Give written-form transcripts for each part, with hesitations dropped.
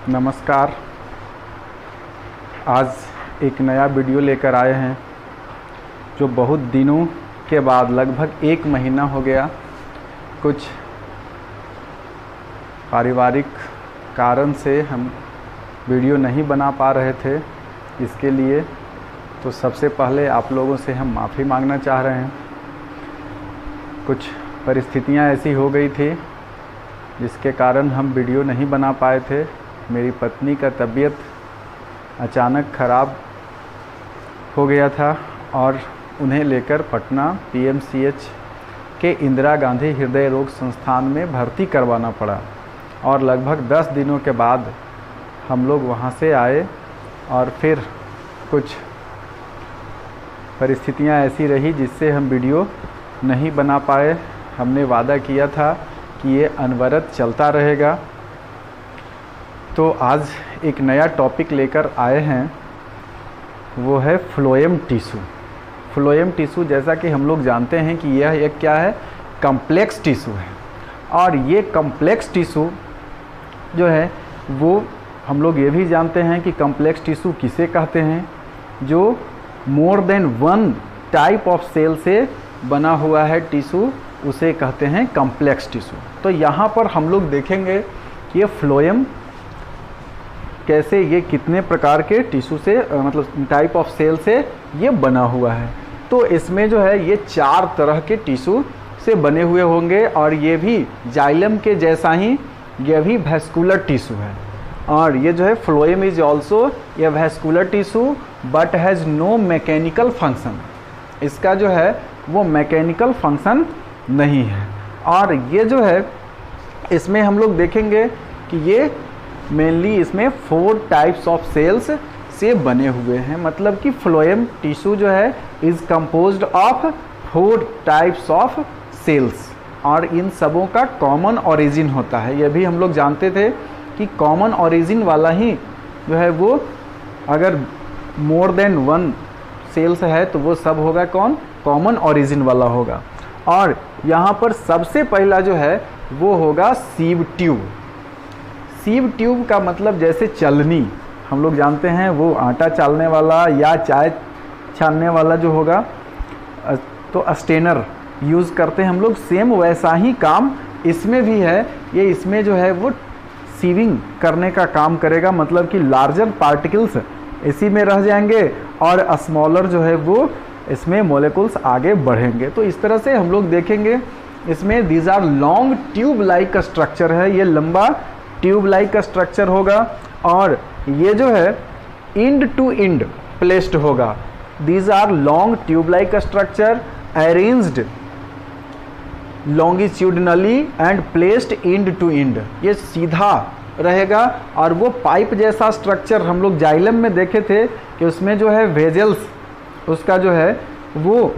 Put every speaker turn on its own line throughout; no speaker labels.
नमस्कार। आज एक नया वीडियो लेकर आए हैं जो बहुत दिनों के बाद, लगभग 1 महीना हो गया, कुछ पारिवारिक कारण से हम वीडियो नहीं बना पा रहे थे। इसके लिए तो सबसे पहले आप लोगों से हम माफ़ी मांगना चाह रहे हैं। कुछ परिस्थितियां ऐसी हो गई थी जिसके कारण हम वीडियो नहीं बना पाए थे। मेरी पत्नी का तबीयत अचानक ख़राब हो गया था और उन्हें लेकर पटना पीएमसीएच के इंदिरा गांधी हृदय रोग संस्थान में भर्ती करवाना पड़ा और लगभग 10 दिनों के बाद हम लोग वहां से आए और फिर कुछ परिस्थितियां ऐसी रही जिससे हम वीडियो नहीं बना पाए। हमने वादा किया था कि ये अनवरत चलता रहेगा। तो आज एक नया टॉपिक लेकर आए हैं, वो है फ्लोएम टिश्यू। फ्लोएम टिश्यू, जैसा कि हम लोग जानते हैं कि यह एक क्या है, कम्प्लेक्स टिश्यू है। और ये कम्प्लेक्स टिश्यू जो है वो हम लोग ये भी जानते हैं कि कम्प्लेक्स टिश्यू किसे कहते हैं, जो more than 1 type of cell से बना हुआ है टिश्यू, उसे कहते हैं कम्प्लेक्स टिश्यू। तो यहाँ पर हम लोग देखेंगे कि ये फ्लोएम कैसे, ये कितने प्रकार के टिश्यू से मतलब टाइप ऑफ सेल से ये बना हुआ है। तो इसमें जो है ये 4 तरह के टिश्यू से बने हुए होंगे और ये भी जाइलम के जैसा ही ये भी वैस्कुलर टिश्यू है। और ये जो है phloem is also a vascular tissue but has no mechanical function. इसका जो है वो मैकेनिकल फंक्शन नहीं है। और ये जो है इसमें हम लोग देखेंगे कि ये मेनली इसमें 4 टाइप्स ऑफ सेल्स से बने हुए हैं। मतलब कि फ्लोएम टिश्यू जो है is composed of 4 types of cells और इन सबों का कॉमन ओरिजिन होता है। ये भी हम लोग जानते थे कि कॉमन ओरिजिन वाला ही जो है वो, अगर मोर देन 1 सेल्स है तो वो सब होगा कौन, कॉमन ओरिजिन वाला होगा। और यहाँ पर सबसे पहला जो है वो होगा सीव ट्यूब। सीव ट्यूब का मतलब जैसे चलनी, हम लोग जानते हैं वो आटा चालने वाला या चाय छानने वाला जो होगा तो स्टेनर यूज़ करते हैं हम लोग, सेम वैसा ही काम इसमें भी है। ये इसमें जो है वो सीविंग करने का काम करेगा, मतलब कि लार्जर पार्टिकल्स इसी में रह जाएंगे और स्मॉलर जो है वो इसमें मोलिकुल्स आगे बढ़ेंगे। तो इस तरह से हम लोग देखेंगे इसमें these are long tube like का स्ट्रक्चर है, ये लंबा ट्यूब लाइक का स्ट्रक्चर होगा और ये जो है इंड टू इंड प्लेस्ड होगा। These are long tube like का structure arranged longitudinally and placed end to end. ये सीधा रहेगा और वो पाइप जैसा स्ट्रक्चर हम लोग जाइलम में देखे थे कि उसमें जो है वेजल्स उसका जो है वो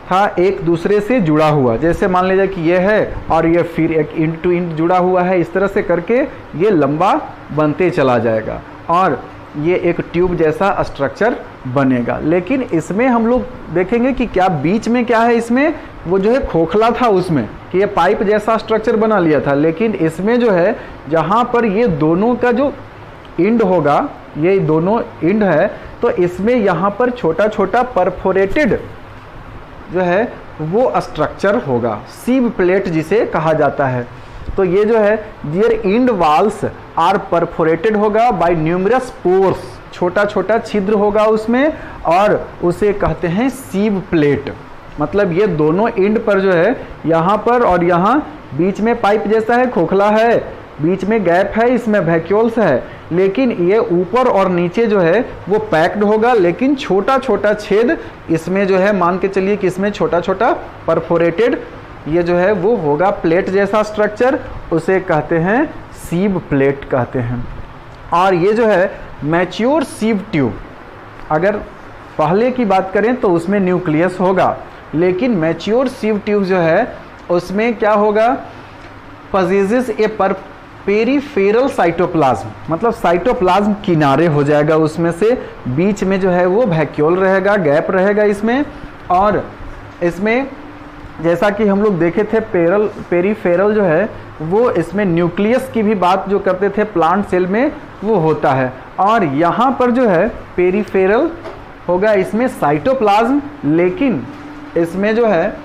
था एक दूसरे से जुड़ा हुआ। जैसे मान लीजिए कि ये है और ये फिर एक इंड टू इंड जुड़ा हुआ है, इस तरह से करके ये लंबा बनते चला जाएगा और ये एक ट्यूब जैसा स्ट्रक्चर बनेगा। लेकिन इसमें हम लोग देखेंगे कि क्या बीच में क्या है, इसमें वो जो है खोखला था उसमें कि ये पाइप जैसा स्ट्रक्चर बना लिया था। लेकिन इसमें जो है जहाँ पर ये दोनों का जो इंड होगा, ये दोनों इंड है, तो इसमें यहाँ पर छोटा छोटा परफोरेटेड जो है वो स्ट्रक्चर होगा, सीव प्लेट जिसे कहा जाता है। तो ये जो है दियर इंड वाल्स आर परफोरेटेड होगा बाय न्यूमरस पोर्स, छोटा छोटा छिद्र होगा उसमें और उसे कहते हैं सीव प्लेट। मतलब ये दोनों इंड पर जो है यहाँ पर और यहाँ बीच में पाइप जैसा है, खोखला है, बीच में गैप है, इसमें वैक्यूल्स है, लेकिन ये ऊपर और नीचे जो है वो पैक्ड होगा, लेकिन छोटा छोटा छेद इसमें जो है, मान के चलिए कि इसमें छोटा छोटा परफोरेटेड ये जो है वो होगा प्लेट जैसा स्ट्रक्चर, उसे कहते हैं सीव प्लेट कहते हैं। और ये जो है मैच्योर सीव ट्यूब, अगर पहले की बात करें तो उसमें न्यूक्लियस होगा, लेकिन मैच्योर सीव ट्यूब जो है उसमें क्या होगा, पजेजेस ए पेरिफेरल साइटोप्लाज्म, मतलब साइटोप्लाज्म किनारे हो जाएगा उसमें से, बीच में जो है वो वैक्यूल रहेगा, गैप रहेगा इसमें, और इसमें जैसा कि हम लोग देखे थे पेरीफेरल जो है वो इसमें न्यूक्लियस की भी बात जो करते थे प्लांट सेल में वो होता है, और यहाँ पर जो है पेरीफेरल होगा इसमें साइटोप्लाज्म, लेकिन इसमें जो है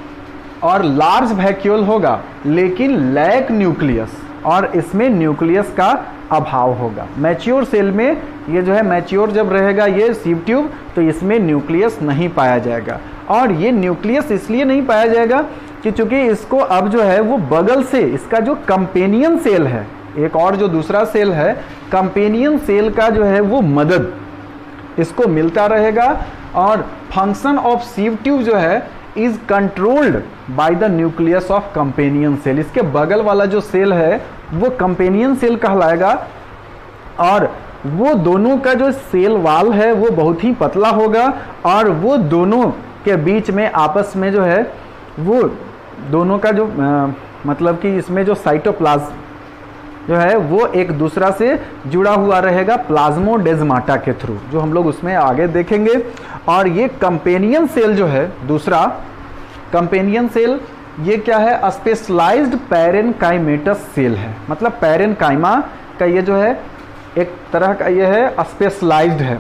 और लार्ज वैक्यूल होगा लेकिन लैक न्यूक्लियस, और इसमें न्यूक्लियस का अभाव होगा। मैच्योर सेल में ये जो है मैच्योर जब रहेगा ये सीव ट्यूब तो इसमें न्यूक्लियस नहीं पाया जाएगा, और ये न्यूक्लियस इसलिए नहीं पाया जाएगा कि चूंकि इसको अब जो है वो बगल से इसका जो कंपेनियन सेल है, एक और जो दूसरा सेल है कंपेनियन सेल का जो है वो मदद इसको मिलता रहेगा, और फंक्शन ऑफ सीव ट्यूब जो है is controlled by the nucleus of companion cell. इसके बगल वाला जो सेल है वो कंपेनियन सेल कहलाएगा, और वो दोनों का जो सेल वाल है वो बहुत ही पतला होगा, और वो दोनों के बीच में आपस में जो है वो दोनों का जो मतलब कि इसमें जो साइटोप्लाज्म जो है वो एक दूसरा से जुड़ा हुआ रहेगा प्लाज्मोडेस्माटा के थ्रू, जो हम लोग उसमें आगे देखेंगे। और ये कंपेनियन सेल जो है दूसरा कंपेनियन सेल ये क्या है, स्पेशलाइज्ड पैरेनकाइमेटस सेल है, मतलब पैरेनकाइमा का ये जो है एक तरह का ये है स्पेशलाइज्ड है,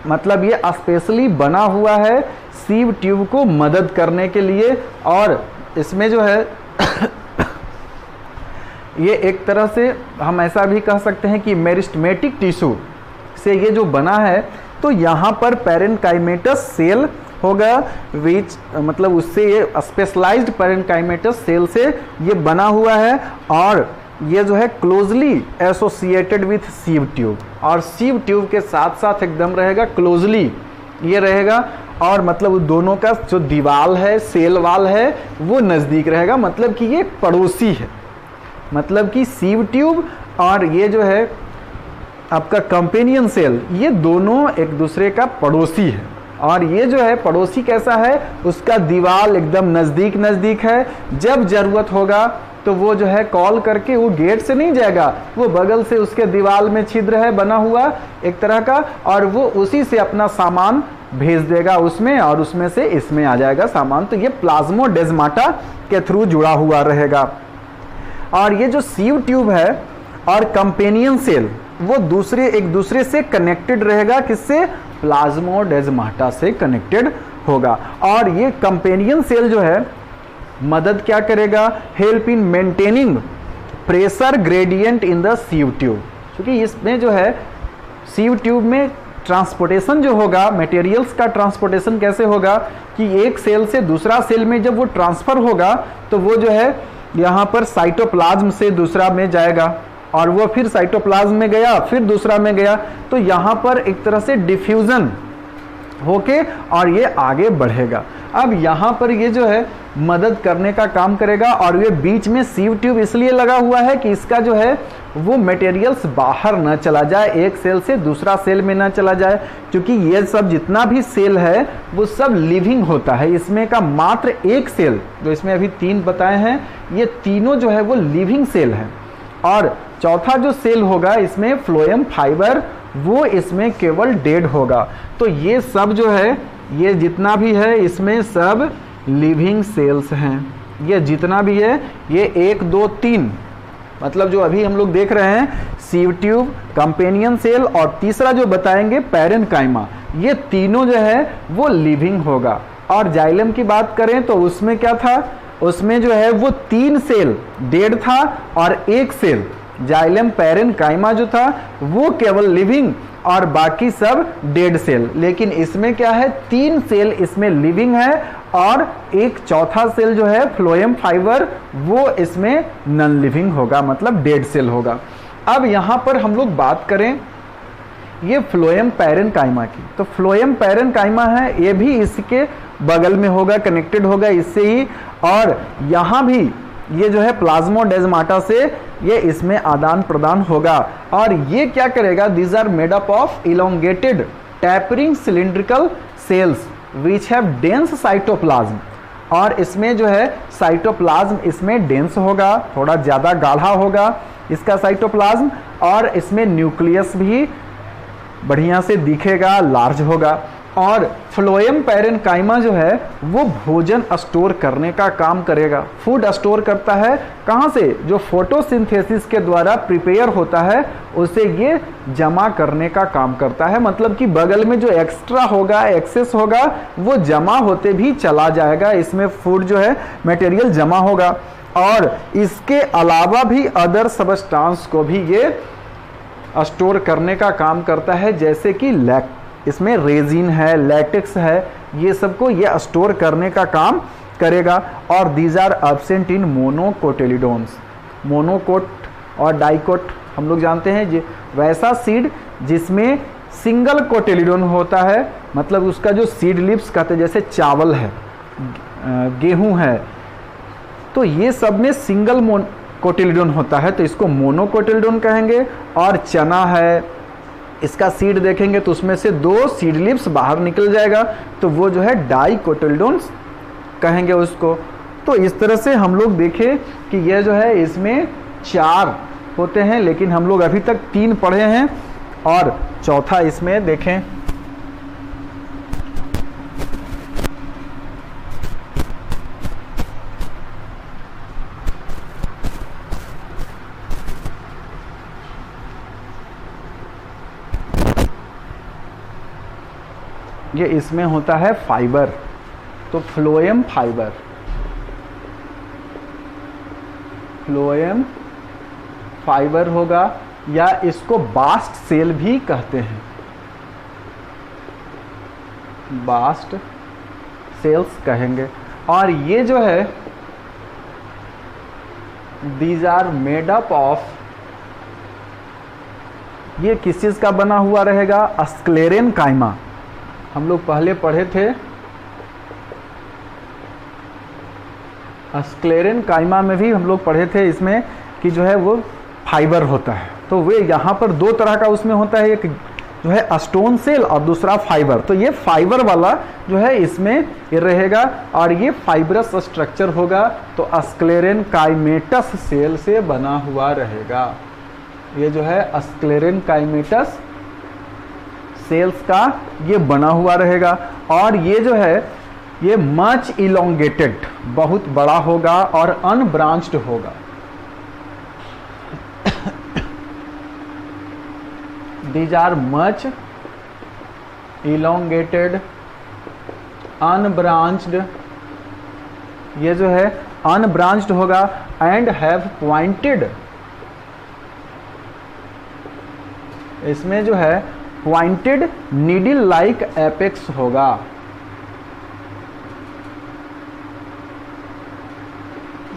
मतलब ये स्पेशली बना हुआ है सीव ट्यूब को मदद करने के लिए, और इसमें जो है ये एक तरह से हम ऐसा भी कह सकते हैं कि मेरिस्टेमेटिक टिश्यू से ये जो बना है, तो यहाँ पर पैरेनकाइमेटस सेल होगा विच मतलब उससे ये स्पेशलाइज्ड पैरेनकाइमेटस सेल से ये बना हुआ है, और ये जो है closely associated with sieve tube, और सीव ट्यूब के साथ साथ एकदम रहेगा क्लोजली ये रहेगा, और मतलब दोनों का जो दीवाल है सेल वाल है वो नज़दीक रहेगा, मतलब कि ये पड़ोसी है, मतलब कि सीव ट्यूब और ये जो है आपका कंपेनियन सेल ये दोनों एक दूसरे का पड़ोसी है, और ये जो है पड़ोसी कैसा है, उसका दीवाल एकदम नज़दीक नज़दीक है, जब ज़रूरत होगा तो वो जो है कॉल करके वो गेट से नहीं जाएगा, वो बगल से उसके दीवाल में छिद्र है बना हुआ एक तरह का, और वो उसी से अपना सामान भेज देगा उसमें, और उसमें से इसमें आ जाएगा सामान, तो ये प्लाज्मोडेस्माटा के थ्रू जुड़ा हुआ रहेगा। और ये जो सीव ट्यूब है और कंपेनियन सेल वो एक दूसरे से कनेक्टेड रहेगा, किससे, प्लाज्मोडेस्माटा से कनेक्टेड होगा, और ये कंपेनियन सेल जो है मदद क्या करेगा, help in maintaining pressure gradient in the sieve tube, क्योंकि इसमें जो है सीव ट्यूब में ट्रांसपोर्टेशन जो होगा मटेरियल्स का ट्रांसपोर्टेशन कैसे होगा कि एक सेल से दूसरा सेल में जब वो ट्रांसफर होगा तो वो जो है यहाँ पर साइटोप्लाज्म से दूसरा में जाएगा, और वो फिर साइटोप्लाज्म में गया फिर दूसरा में गया, तो यहाँ पर एक तरह से डिफ्यूजन होके और ये आगे बढ़ेगा। अब यहाँ पर ये जो है मदद करने का काम करेगा, और ये बीच में सीव ट्यूब इसलिए लगा हुआ है कि इसका जो है वो मटेरियल्स बाहर न चला जाए, एक सेल से दूसरा सेल में न चला जाए, क्योंकि ये सब जितना भी सेल है वो सब लिविंग होता है। इसमें का मात्र एक सेल जो इसमें अभी 3 बताए हैं, ये तीनों जो है वो लिविंग सेल है, और चौथा जो सेल होगा इसमें फ्लोएम फाइबर वो इसमें केवल डेड होगा। तो ये सब जो है ये जितना भी है इसमें सब लिविंग सेल्स हैं, ये जितना भी है ये 1 2 3 मतलब जो अभी हम लोग देख रहे हैं सीव ट्यूब, कंपेनियन सेल और तीसरा जो बताएंगे पैरेनकाइमा, ये तीनों जो है वो लिविंग होगा। और जाइलम की बात करें तो उसमें क्या था, उसमें जो है वो 3 सेल डेड था और 1 सेल जाइलम पैरेनकाइमा जो था वो केवल लिविंग और बाकी सब डेड सेल। लेकिन इसमें क्या है 3 सेल इसमें लिविंग है और एक चौथा सेल जो है फ्लोएम फाइबर वो इसमें नॉन लिविंग होगा, मतलब डेड सेल होगा। अब यहाँ पर हम लोग बात करें ये फ्लोएम पैरेनकाइमा की, तो फ्लोएम पैरेनकाइमा है ये भी इसके बगल में होगा, कनेक्टेड होगा इससे ही, और यहाँ भी ये जो है प्लाज्मोडेस्माटा से ये इसमें आदान प्रदान होगा। और ये क्या करेगा, these are made up of elongated tapering cylindrical cells which have dense cytoplasm, और इसमें जो है साइटोप्लाज्म इसमें डेंस होगा, थोड़ा ज़्यादा गाढ़ा होगा इसका साइटोप्लाज्म, और इसमें न्यूक्लियस भी बढ़िया से दिखेगा, लार्ज होगा। और फ्लोएम पैरेन्काइमा जो है वो भोजन स्टोर करने का काम करेगा। फूड स्टोर करता है कहाँ से? जो फोटोसिंथेसिस के द्वारा प्रिपेयर होता है उसे ये जमा करने का काम करता है। मतलब कि बगल में जो एक्स्ट्रा होगा, एक्सेस होगा, वो जमा होते भी चला जाएगा। इसमें फूड जो है मटेरियल जमा होगा। और इसके अलावा भी अदर सबस्टांस को भी ये स्टोर करने का काम करता है, जैसे कि इसमें रेजिन है, लैटेक्स है, ये सबको ये स्टोर करने का काम करेगा। और these are absent in monocotyledons. Monocot और डाइकोट हम लोग जानते हैं, जो वैसा सीड जिसमें सिंगल कोटिलिडोन होता है, मतलब उसका जो सीड लिप्स कहते हैं, जैसे चावल है, गेहूं है, तो ये सब में सिंगल कोटिलिडोन होता है, तो इसको मोनोकोटिलिडोन कहेंगे। और चना है, इसका सीड देखेंगे तो उसमें से 2 सीड लिप्स बाहर निकल जाएगा, तो वो जो है डाइकोटिलिडोन्स कहेंगे उसको। तो इस तरह से हम लोग देखें कि यह जो है इसमें 4 होते हैं, लेकिन हम लोग अभी तक 3 पढ़े हैं और चौथा इसमें देखें। ये इसमें होता है फाइबर, तो फ्लोएम फाइबर, फ्लोएम फाइबर होगा, या इसको बास्ट सेल भी कहते हैं, बास्ट सेल्स कहेंगे। और ये जो है these are made up of, ये किस चीज का बना हुआ रहेगा? स्क्लेरेनकाइमा। हम लोग पहले पढ़े थे स्क्लेरेनकाइमा में भी हम लोग पढ़े थे इसमें कि जो है वो फाइबर होता है। तो वे यहाँ पर 2 तरह का उसमें होता है, एक जो है स्टोन सेल और दूसरा फाइबर। तो ये फाइबर वाला जो है इसमें ये रहेगा और ये फाइब्रस स्ट्रक्चर होगा, तो स्क्लेरेनकाइमेटस सेल से बना हुआ रहेगा। ये जो है स्क्लेरेनकाइमेटस सेल्स का ये बना हुआ रहेगा। और ये जो है ये मच इलोंगेटेड, बहुत बड़ा होगा और अनब्रांच्ड होगा। These are much elongated, unbranched, ये जो है अनब्रांच्ड होगा। एंड हैव पॉइंटेड, इसमें जो है पॉइंटेड नीडल लाइक एपेक्स होगा।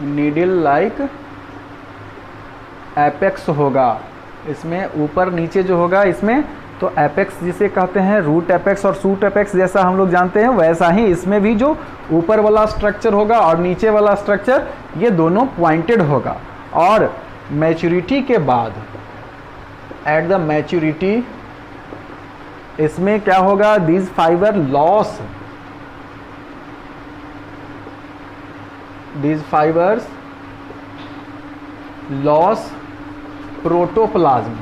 नीडल लाइक एपेक्स होगा, इसमें ऊपर नीचे जो होगा इसमें, तो एपेक्स जिसे कहते हैं, रूट एपेक्स और शूट एपेक्स जैसा हम लोग जानते हैं, वैसा ही इसमें भी जो ऊपर वाला स्ट्रक्चर होगा और नीचे वाला स्ट्रक्चर, ये दोनों पॉइंटेड होगा। और मैच्योरिटी के बाद, एट द मैच्योरिटी, इसमें क्या होगा? These fibre loss, these fibres loss protoplasm,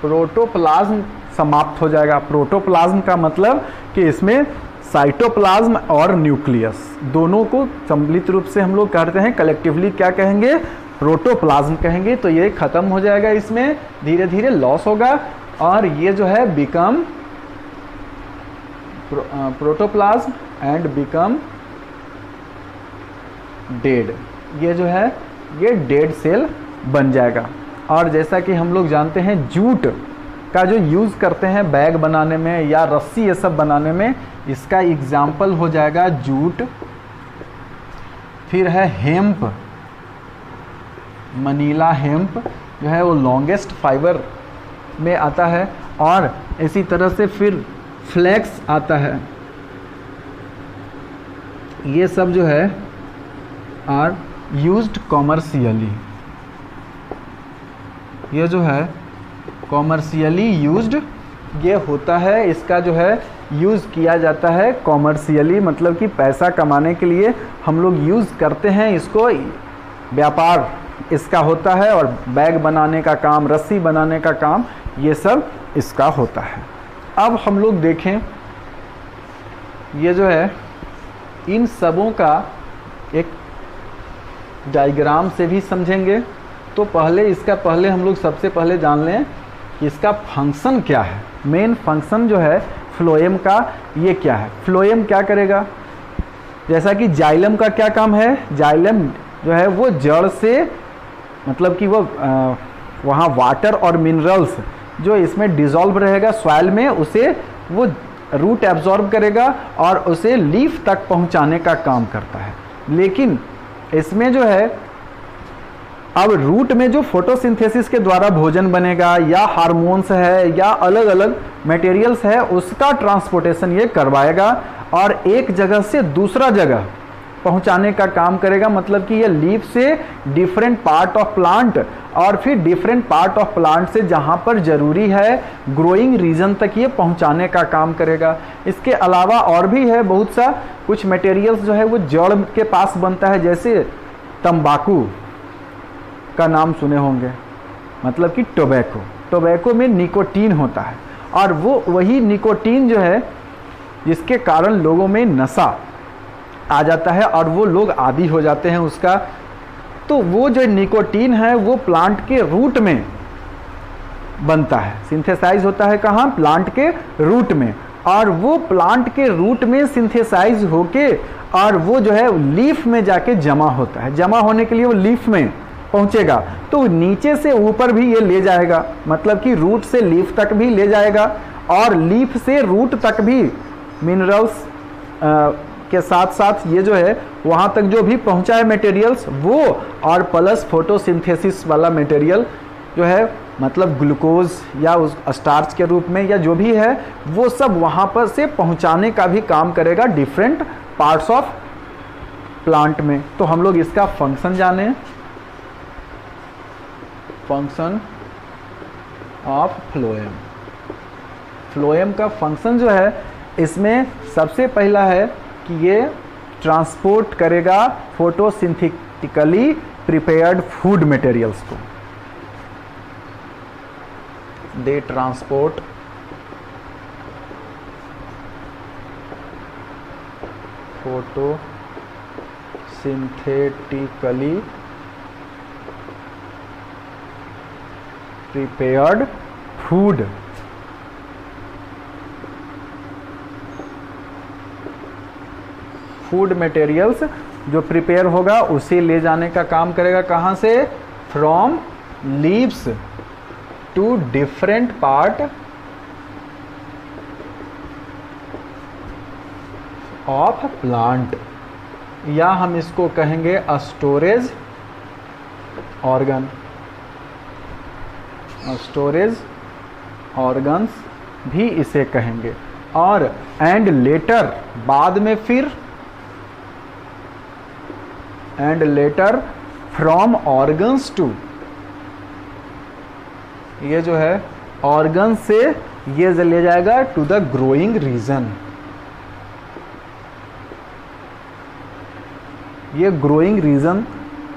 protoplasm समाप्त हो जाएगा। प्रोटोप्लाज्म का मतलब कि इसमें साइटोप्लाज्म और न्यूक्लियस दोनों को सम्मिलित रूप से हम लोग कहते हैं, कलेक्टिवली क्या कहेंगे? प्रोटोप्लाज्म कहेंगे। तो ये खत्म हो जाएगा, इसमें धीरे धीरे लॉस होगा और ये जो है become protoplasm and become dead. ये जो है ये डेड सेल बन जाएगा। और जैसा कि हम लोग जानते हैं जूट का जो यूज़ करते हैं बैग बनाने में या रस्सी ये सब बनाने में, इसका एग्जाम्पल हो जाएगा जूट। फिर है हेम्प, मनीला हेम्प जो है वो लॉन्गेस्ट फाइबर में आता है। और इसी तरह से फिर फ्लेक्स आता है। ये सब जो है आर यूज्ड कॉमर्शियली, ये जो है कॉमर्शियली यूज्ड ये होता है, इसका जो है यूज़ किया जाता है कॉमर्शियली, मतलब कि पैसा कमाने के लिए हम लोग यूज़ करते हैं इसको, व्यापार इसका होता है। और बैग बनाने का काम, रस्सी बनाने का काम, ये सब इसका होता है। अब हम लोग देखें, ये जो है इन सबों का एक डायग्राम से भी समझेंगे। तो पहले हम लोग सबसे पहले जान लें कि इसका फंक्शन क्या है। मेन फंक्शन जो है फ्लोएम का ये क्या है। फ्लोएम क्या करेगा, जैसा कि जाइलम का क्या काम है, जाइलम जो है वो जड़ से, मतलब कि वो वहाँ वाटर और मिनरल्स जो इसमें डिज़ोल्व रहेगा सॉइल में, उसे वो रूट एब्जॉर्ब करेगा और उसे लीफ तक पहुँचाने का काम करता है। लेकिन इसमें जो है अब रूट में जो फोटोसिंथेसिस के द्वारा भोजन बनेगा या हार्मोन्स है या अलग अलग मटेरियल्स है, उसका ट्रांसपोर्टेशन ये करवाएगा और एक जगह से दूसरा जगह पहुंचाने का काम करेगा। मतलब कि ये लीफ से डिफरेंट पार्ट ऑफ प्लांट और फिर डिफरेंट पार्ट ऑफ प्लांट से जहां पर जरूरी है ग्रोइंग रीजन तक ये पहुंचाने का काम करेगा। इसके अलावा और भी है बहुत सा, कुछ मटेरियल्स जो है वो जड़ के पास बनता है, जैसे तंबाकू का नाम सुने होंगे, मतलब कि टोबैको। टोबैको में निकोटीन होता है और वो वही निकोटीन जो है जिसके कारण लोगों में नशा आ जाता है और वो लोग आदी हो जाते हैं उसका। तो वो जो निकोटीन है वो प्लांट के रूट में बनता है, सिंथेसाइज होता है कहाँ, प्लांट के रूट में। और वो प्लांट के रूट में सिंथेसाइज होके और वो जो है लीफ में जाके जमा होता है। जमा होने के लिए वो लीफ में पहुंचेगा तो नीचे से ऊपर भी ये ले जाएगा, मतलब कि रूट से लीफ तक भी ले जाएगा और लीफ से रूट तक भी मिनरल्स के साथ साथ ये जो है वहाँ तक जो भी पहुँचा है मटेरियल्स वो, और प्लस फोटोसिंथेसिस वाला मटेरियल जो है, मतलब ग्लूकोज या उस स्टार्च के रूप में या जो भी है, वो सब वहाँ पर से पहुँचाने का भी काम करेगा डिफरेंट पार्ट्स ऑफ प्लांट में। तो हम लोग इसका फंक्शन जाने, फंक्शन ऑफ फ्लोएम। फ्लोएम का फंक्शन जो है इसमें सबसे पहला है कि ये ट्रांसपोर्ट करेगा फोटोसिंथेटिकली प्रिपेयर्ड फूड मटेरियल्स को। They transport photosynthetically prepared food materials जो प्रिपेयर होगा उसे ले जाने का काम करेगा। कहाँ से, from leaves to different part of plant, या हम इसको कहेंगे स्टोरेज ऑर्गन। स्टोरेज ऑर्गन्स भी इसे कहेंगे। और एंड लेटर, बाद में फिर, and later from organs to, ये जो है ऑर्गन से ये ले जाएगा टू द ग्रोइंग रीजन। ये ग्रोइंग रीजन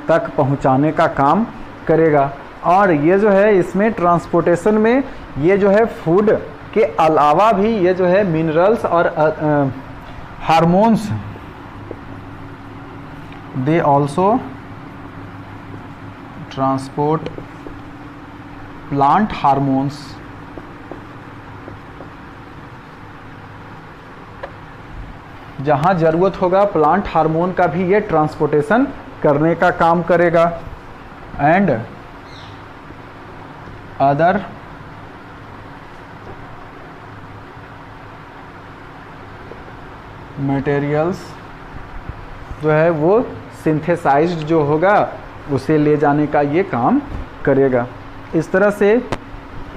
तक पहुंचाने का काम करेगा। और ये जो है इसमें ट्रांसपोर्टेशन में ये जो है फूड के अलावा भी ये जो है मिनरल्स और hormones, they also transport plant hormones जहाँ ज़रूरत होगा प्लांट हार्मोन का भी ये ट्रांसपोर्टेशन करने का काम करेगा। एंड अदर मटेरियल्स जो है वो सिंथेसाइज्ड जो होगा उसे ले जाने का ये काम करेगा। इस तरह से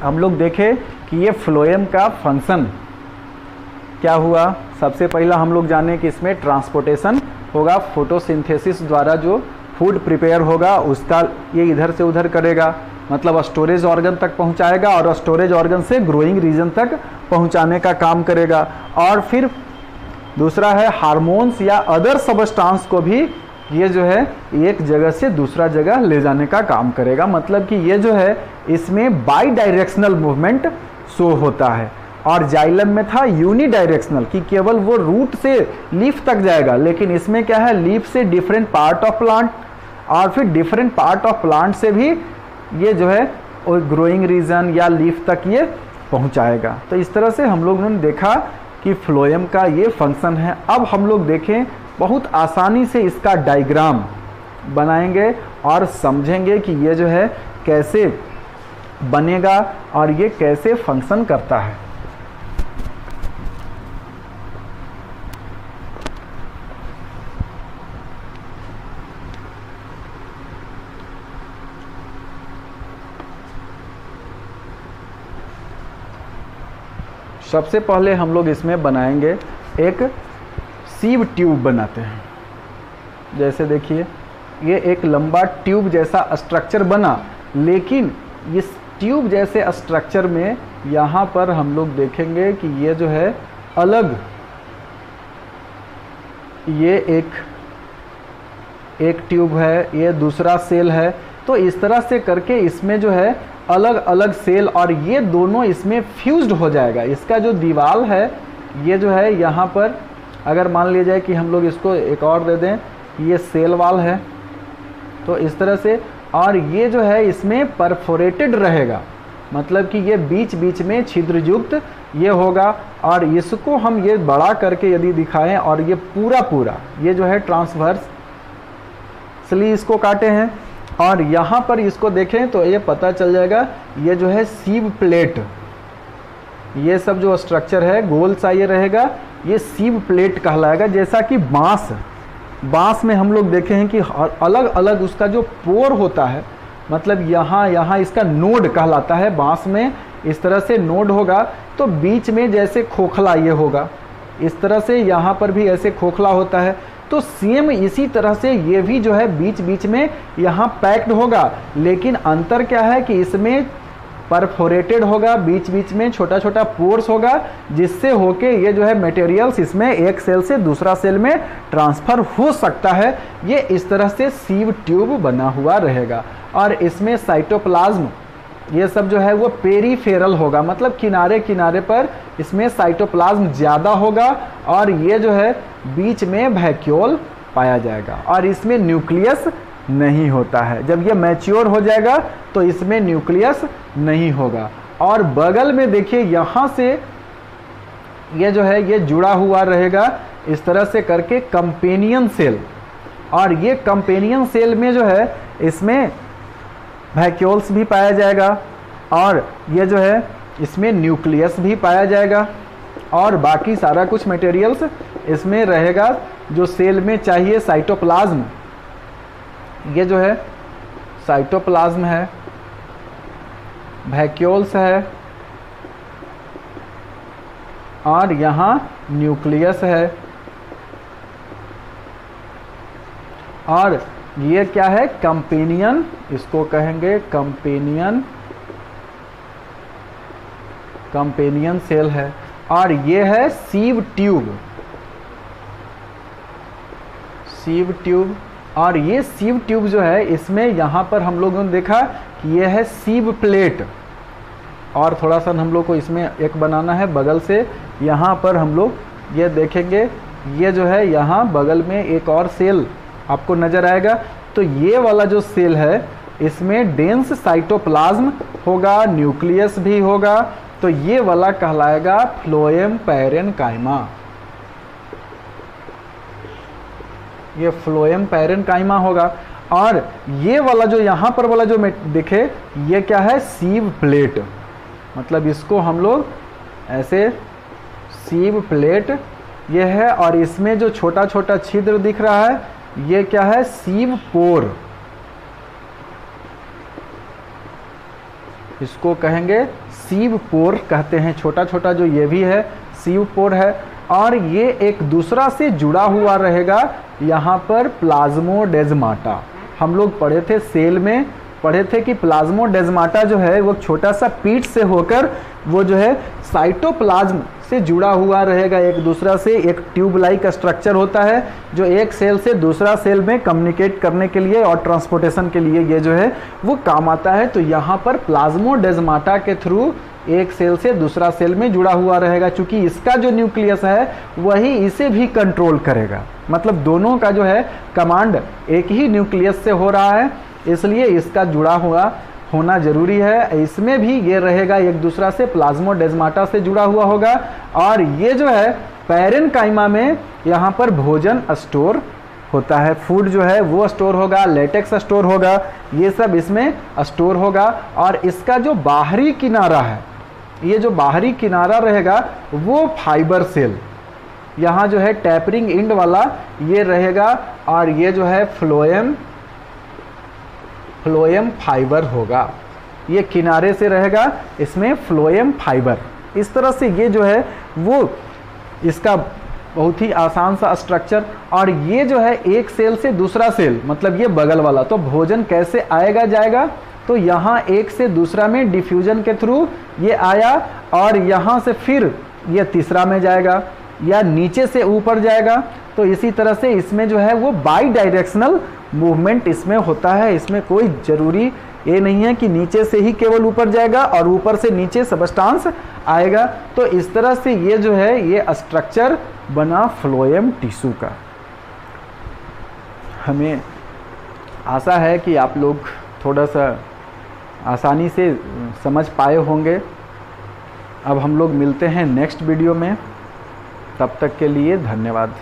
हम लोग देखें कि ये फ्लोएम का फंक्शन क्या हुआ। सबसे पहला हम लोग जाने कि इसमें ट्रांसपोर्टेशन होगा, फोटोसिंथेसिस द्वारा जो फूड प्रिपेयर होगा उसका ये इधर से उधर करेगा, मतलब स्टोरेज ऑर्गन तक पहुंचाएगा और स्टोरेज ऑर्गन से ग्रोइंग रीजन तक पहुंचाने का काम करेगा। और फिर दूसरा है हार्मोन्स या अदर सबस्टांस को भी ये जो है एक जगह से दूसरा जगह ले जाने का काम करेगा। मतलब कि ये जो है इसमें बाई डायरेक्शनल मूवमेंट शो होता है। और जाइलम में था यूनिडायरेक्शनल कि केवल वो रूट से लीफ तक जाएगा, लेकिन इसमें क्या है, लीफ से डिफरेंट पार्ट ऑफ प्लांट और फिर डिफरेंट पार्ट ऑफ प्लांट से भी ये जो है ग्रोइंग रीजन या लीफ तक ये पहुंचाएगा। तो इस तरह से हम लोगों ने देखा कि फ्लोएम का ये फंक्शन है। अब हम लोग देखें, बहुत आसानी से इसका डायग्राम बनाएंगे और समझेंगे कि ये जो है कैसे बनेगा और ये कैसे फंक्शन करता है। सबसे पहले हम लोग इसमें बनाएंगे एक सीव ट्यूब बनाते हैं। जैसे देखिए ये एक लंबा ट्यूब जैसा स्ट्रक्चर बना, लेकिन इस ट्यूब जैसे स्ट्रक्चर में यहाँ पर हम लोग देखेंगे कि ये जो है अलग, ये एक ट्यूब है, ये दूसरा सेल है। तो इस तरह से करके इसमें जो है अलग अलग सेल और ये दोनों इसमें फ्यूज्ड हो जाएगा। इसका जो दीवार है ये जो है यहाँ पर अगर मान लिया जाए कि हम लोग इसको एक और दे दें, ये सेल वाल है, तो इस तरह से, और ये जो है इसमें परफोरेटेड रहेगा, मतलब कि ये बीच बीच में छिद्रयुक्त ये होगा। और इसको हम ये बड़ा करके यदि दिखाएं और ये पूरा ये जो है ट्रांसवर्सली इसको काटे हैं और यहाँ पर इसको देखें तो ये पता चल जाएगा ये जो है सीव प्लेट, ये सब जो स्ट्रक्चर है गोल सा ये रहेगा, ये सीव प्लेट कहलाएगा। जैसा कि बांस में हम लोग देखे हैं कि अलग अलग उसका जो पोर होता है, मतलब यहाँ इसका नोड कहलाता है। बांस में इस तरह से नोड होगा तो बीच में जैसे खोखला ये होगा, इस तरह से यहाँ पर भी ऐसे खोखला होता है। तो सेम इसी तरह से ये भी जो है बीच बीच में यहाँ पैक्ड होगा, लेकिन अंतर क्या है कि इसमें परफोरेटेड होगा, बीच बीच में छोटा छोटा पोर्स होगा, जिससे होके ये जो है मटेरियल्स इसमें एक सेल से दूसरा सेल में ट्रांसफ़र हो सकता है। ये इस तरह से सीव ट्यूब बना हुआ रहेगा और इसमें साइटोप्लाज्म ये सब जो है वो पेरीफेरल होगा, मतलब किनारे किनारे पर इसमें साइटोप्लाज्म ज़्यादा होगा और ये जो है बीच में वैक्यूल पाया जाएगा और इसमें न्यूक्लियस नहीं होता है। जब ये मैच्योर हो जाएगा तो इसमें न्यूक्लियस नहीं होगा। और बगल में देखिए यहाँ से ये जो है ये जुड़ा हुआ रहेगा इस तरह से करके कंपेनियन सेल, और ये कंपेनियन सेल में जो है इसमें वैक्यूल्स भी पाया जाएगा और ये जो है इसमें न्यूक्लियस भी पाया जाएगा और बाकी सारा कुछ मटेरियल्स इसमें रहेगा जो सेल में चाहिए। साइटोप्लाज्म, ये जो है साइटोप्लाज्म है, वैक्यूल्स है और यहाँ न्यूक्लियस है और ये क्या है, कंपेनियन, इसको कहेंगे कंपेनियन सेल है। और ये है सीव ट्यूब और ये सीव ट्यूब जो है इसमें यहाँ पर हम लोगों ने देखा कि ये है सीव प्लेट। और थोड़ा सा हम लोग को इसमें एक बनाना है बगल से, यहाँ पर हम लोग ये देखेंगे, ये जो है यहाँ बगल में एक और सेल आपको नज़र आएगा। तो ये वाला जो सेल है इसमें डेंस साइटोप्लाज्म होगा, न्यूक्लियस भी होगा। तो ये वाला कहलाएगा फ्लोएम पैरेन्काइमा, ये फ्लोएम पैरेन्काइमा होगा। और ये वाला जो यहाँ पर वाला जो दिखे ये क्या है, सीव प्लेट, मतलब इसको हम लोग ऐसे सीव प्लेट ये है। और इसमें जो छोटा छोटा छिद्र दिख रहा है ये क्या है, सीव पोर, इसको कहेंगे सीव पोर कहते हैं। छोटा छोटा जो ये भी है सीव पोर है। और ये एक दूसरा से जुड़ा हुआ रहेगा यहाँ पर प्लाज्मोडेस्माटा। हम लोग पढ़े थे सेल में, पढ़े थे कि प्लाज्मोडेस्माटा जो है वो छोटा सा पीठ से होकर वो जो है साइटोप्लाज्म से जुड़ा हुआ रहेगा एक दूसरा से। एक ट्यूब लाइक स्ट्रक्चर होता है जो एक सेल से दूसरा सेल में कम्युनिकेट करने के लिए और ट्रांसपोर्टेशन के लिए ये जो है वो काम आता है। तो यहाँ पर प्लाज्मोडेस्माटा के थ्रू एक सेल से दूसरा सेल में जुड़ा हुआ रहेगा, क्योंकि इसका जो न्यूक्लियस है वही इसे भी कंट्रोल करेगा। मतलब दोनों का जो है कमांड एक ही न्यूक्लियस से हो रहा है, इसलिए इसका जुड़ा हुआ होना जरूरी है। इसमें भी ये रहेगा एक दूसरा से प्लाज्मोडेस्माटा से जुड़ा हुआ होगा, और ये जो है पैरेन्काइमा में यहाँ पर भोजन स्टोर होता है, फूड जो है वो स्टोर होगा, लेटेक्स स्टोर होगा, ये सब इसमें स्टोर होगा। और इसका जो बाहरी किनारा है, ये जो बाहरी किनारा रहेगा वो फाइबर सेल, यहाँ जो है टैपरिंग इंड वाला ये रहेगा, और ये जो है फ्लोएम फाइबर होगा, ये किनारे से रहेगा, इसमें फ्लोएम फाइबर। इस तरह से ये जो है वो इसका बहुत ही आसान सा स्ट्रक्चर। और ये जो है एक सेल से दूसरा सेल, मतलब ये बगल वाला, तो भोजन कैसे आएगा जाएगा, तो यहाँ एक से दूसरा में डिफ्यूजन के थ्रू ये आया, और यहाँ से फिर ये तीसरा में जाएगा या नीचे से ऊपर जाएगा। तो इसी तरह से इसमें जो है वो बाई डायरेक्शनल मूवमेंट इसमें होता है। इसमें कोई ज़रूरी ये नहीं है कि नीचे से ही केवल ऊपर जाएगा और ऊपर से नीचे सब्सटेंस आएगा। तो इस तरह से ये जो है ये स्ट्रक्चर बना फ्लोएम टिश्यू का। हमें आशा है कि आप लोग थोड़ा सा आसानी से समझ पाए होंगे। अब हम लोग मिलते हैं नेक्स्ट वीडियो में, तब तक के लिए धन्यवाद।